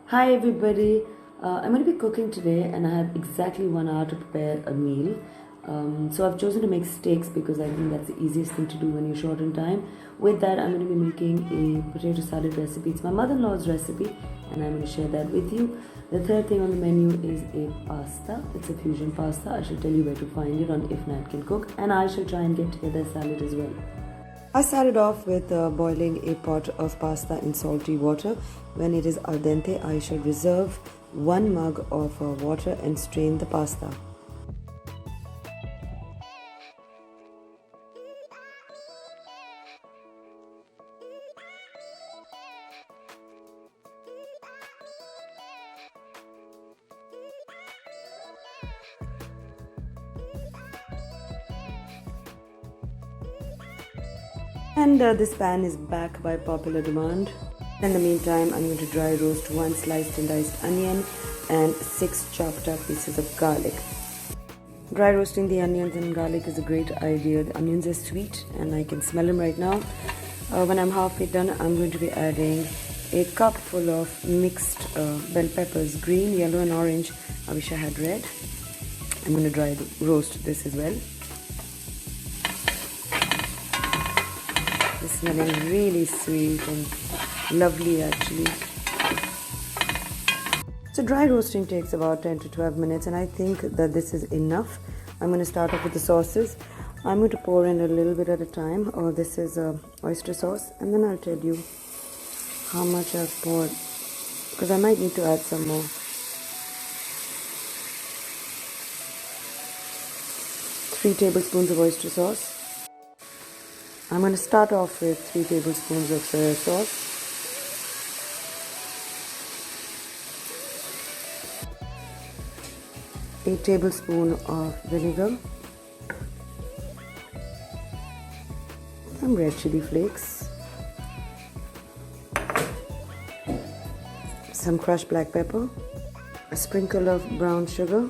Hi everybody, I'm going to be cooking today and I have exactly 1 hour to prepare a meal. So I've chosen to make steaks because I think that's the easiest thing to do when you're short on time. With that, I'm going to be making a potato salad recipe. It's my mother-in-law's recipe and I'm going to share that with you. The third thing on the menu is a pasta. It's a fusion pasta. I shall tell you where to find it on Ifnatcancook, and I shall try and get together a salad as well. I started off with boiling a pot of pasta in salty water. When it is al dente, I shall reserve 1 mug of water and strain the pasta. And this pan is back by popular demand. In the meantime, I'm going to dry roast 1 sliced and diced onion and 6 chopped up pieces of garlic. Dry roasting the onions and garlic is a great idea. The onions are sweet and I can smell them right now. When I'm halfway done, I'm going to be adding a cup full of mixed bell peppers, green, yellow and orange. I wish I had red. I'm going to dry roast this as well. It's smelling really sweet and lovely actually. So dry roasting takes about 10 to 12 minutes and I think that this is enough. I'm going to start off with the sauces. I'm going to pour in a little bit at a time. This is oyster sauce, and then I'll tell you how much I've poured because I might need to add some more. 3 tablespoons of oyster sauce. I'm going to start off with 3 tablespoons of soy sauce. A tablespoon of vinegar. Some red chili flakes. Some crushed black pepper. A sprinkle of brown sugar.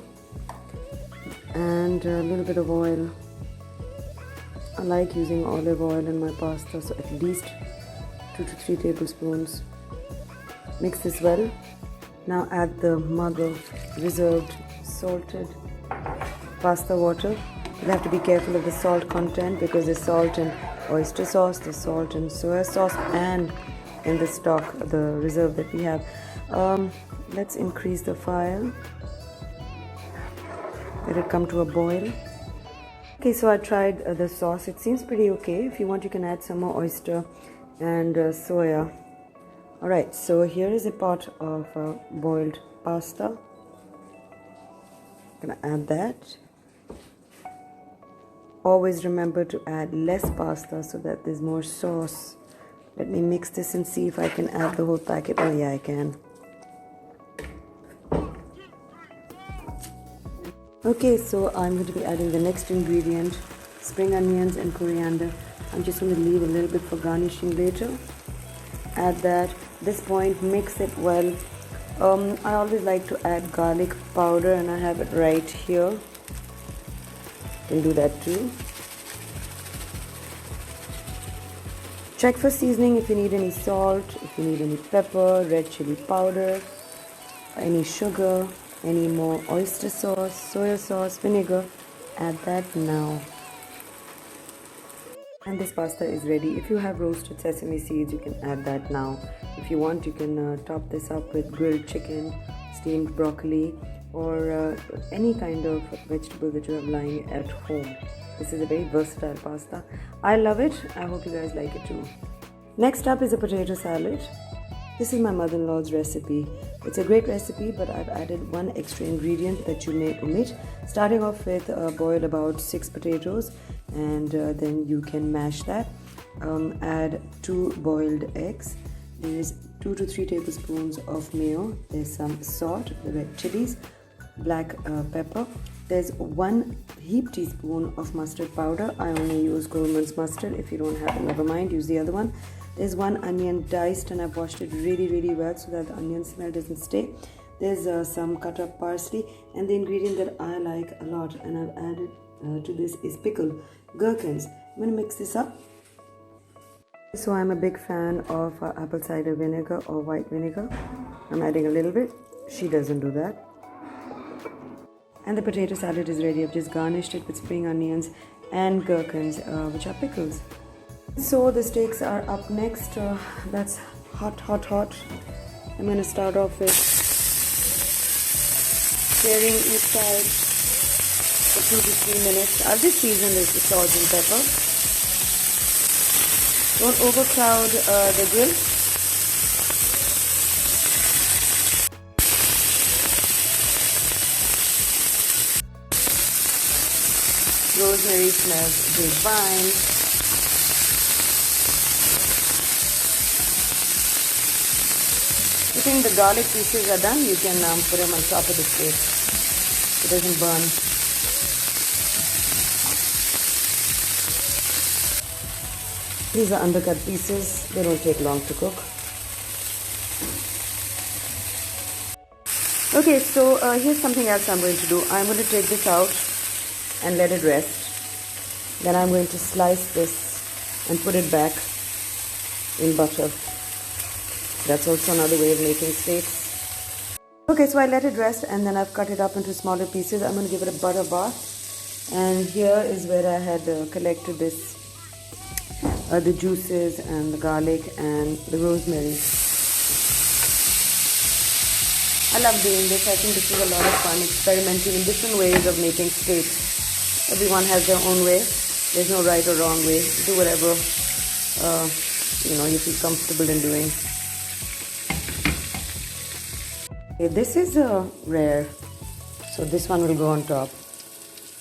And a little bit of oil. I like using olive oil in my pasta, so at least 2 to 3 tablespoons. Mix this well. Now add the mug of reserved salted pasta water. You'll have to be careful of the salt content because there's salt in oyster sauce, there's salt in soy sauce, and in the stock, the reserve that we have. Let's increase the fire. Let it come to a boil. Okay, so I tried the sauce. It seems pretty okay. If you want, you can add some more oyster and soya. Alright, so here is a pot of boiled pasta. I'm gonna add that. Always remember to add less pasta so that there's more sauce. Let me mix this and see if I can add the whole packet. Oh yeah, I can. Okay, so I'm going to be adding the next ingredient, spring onions and coriander. I'm just going to leave a little bit for garnishing later. Add that. At this point, mix it well. I always like to add garlic powder and I have it right here. You can do that too. Check for seasoning if you need any salt, if you need any pepper, red chili powder, any sugar, any more oyster sauce, soy sauce, vinegar. Add that now. And this pasta is ready. If you have roasted sesame seeds, you can add that now. If you want, you can top this up with grilled chicken, steamed broccoli, or any kind of vegetable that you have lying at home. This is a very versatile pasta. I love it. I hope you guys like it too. Next up is a potato salad. This is my mother-in-law's recipe. It's a great recipe, but I've added 1 extra ingredient that you may omit. Starting off with boil about 6 potatoes and then you can mash that. Add 2 boiled eggs. There's 2 to 3 tablespoons of mayo. There's some salt, the red chilies, black pepper. There's 1 heaped teaspoon of mustard powder. I only use Goldman's mustard. If you don't have it, never mind, use the other one. There's 1 onion diced and I've washed it really well so that the onion smell doesn't stay. There's some cut up parsley, and the ingredient that I like a lot and I've added to this is pickled gherkins. I'm going to mix this up. So I'm a big fan of apple cider vinegar or white vinegar. I'm adding a little bit. She doesn't do that. And the potato salad is ready. I've just garnished it with spring onions and gherkins, which are pickles. So the steaks are up next. That's hot. I'm going to start off with searing each side for 2 to 3 minutes. I've just seasoned this with salt and pepper. Don't overcrowd the grill. Rosemary smells divine. If you think the garlic pieces are done, you can put them on top of the steak. It doesn't burn. These are undercut pieces. They don't take long to cook. Okay, so here's something else I'm going to do. I'm going to take this out and let it rest. Then I'm going to slice this and put it back in butter. That's also another way of making steaks. Okay, so I let it rest and then I've cut it up into smaller pieces. I'm going to give it a butter bath. And here is where I had collected this, the juices and the garlic and the rosemary. I love doing this. I think this is a lot of fun, experimenting in different ways of making steaks. Everyone has their own way. There's no right or wrong way. Do whatever you feel comfortable in doing. Okay, this is rare, so this one will go on top.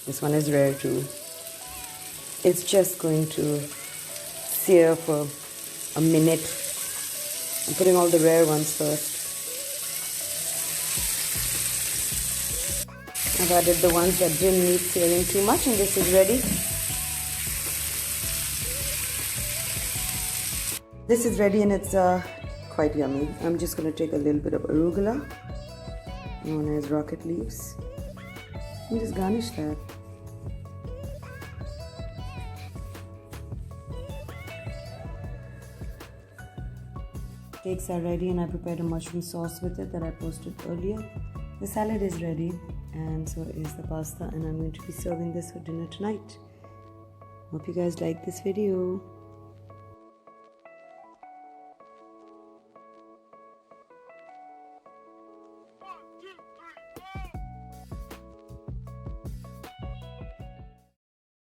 This one is rare too. It's just going to sear for a minute. I'm putting all the rare ones first. I've added the ones that didn't need searing too much, and this is ready. This is ready and it's quite yummy. I'm just going to take a little bit of arugula, known as rocket leaves, and just garnish that. Steaks are ready and I prepared a mushroom sauce with it that I posted earlier. The salad is ready and so is the pasta, and I'm going to be serving this for dinner tonight. Hope you guys like this video.